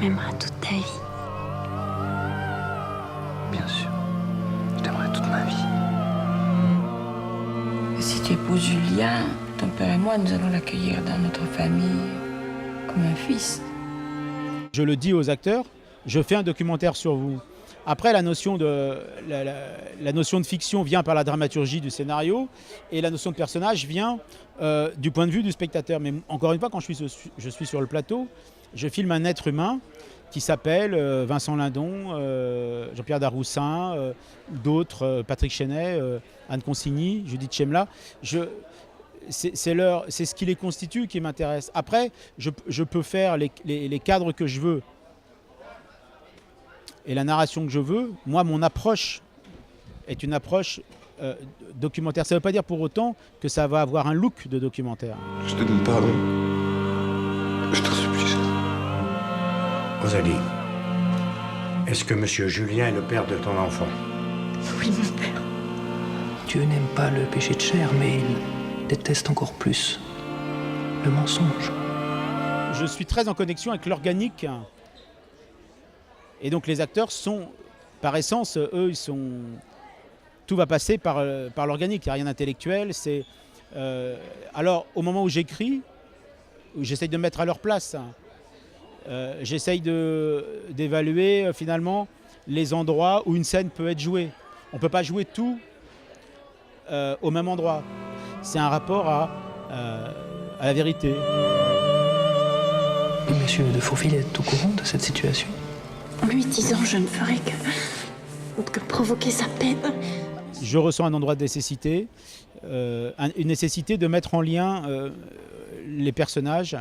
m'aimeras toute ta vie. Bien sûr. Je t'aimerai toute ma vie. Si tu épouses Julien, ton père et moi, nous allons l'accueillir dans notre famille comme un fils. Je le dis aux acteurs, je fais un documentaire sur vous. Après, la notion de fiction vient par la dramaturgie du scénario et la notion de personnage vient du point de vue du spectateur. Mais encore une fois, quand je suis sur le plateau, je filme un être humain qui s'appelle Vincent Lindon, Jean-Pierre Daroussin, d'autres, Patrick Chenet, Anne Consigny, Judith Chemla. C'est ce qui les constitue qui m'intéresse. Après, je peux faire les cadres que je veux et la narration que je veux. Moi, mon approche est une approche documentaire. Ça ne veut pas dire pour autant que ça va avoir un look de documentaire. Je te demande pardon. Je t'en supplie. Rosalie, est-ce que Monsieur Julien est le père de ton enfant? Oui, mon père. Dieu n'aime pas le péché de chair, mais il déteste encore plus le mensonge. Je suis très en connexion avec l'organique. Et donc les acteurs sont, par essence, eux, tout va passer par l'organique. Il n'y a rien d'intellectuel. Alors, au moment où j'écris, où j'essaye de me mettre à leur place, j'essaye d'évaluer finalement les endroits où une scène peut être jouée. On ne peut pas jouer tout au même endroit. C'est un rapport à la vérité. Et Monsieur de Fourville est au courant de cette situation? En lui disant, je ne ferai que provoquer sa peine. Je ressens un endroit de nécessité, une nécessité de mettre en lien les personnages,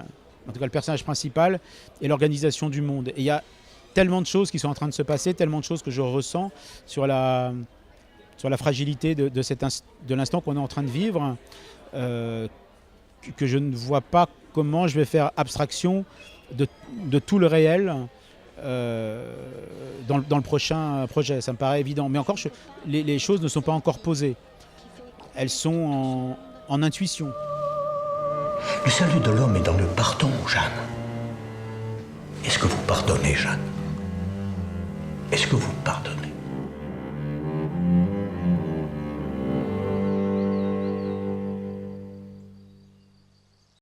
en tout cas le personnage principal, et l'organisation du monde. Et il y a tellement de choses qui sont en train de se passer, tellement de choses que je ressens sur la fragilité de l'instant qu'on est en train de vivre, que je ne vois pas comment je vais faire abstraction de tout le réel dans le prochain projet. Ça me paraît évident. Mais encore, les choses ne sont pas encore posées. Elles sont en intuition. Le salut de l'homme est dans le pardon, Jeanne. Est-ce que vous pardonnez, Jeanne? Est-ce que vous pardonnez?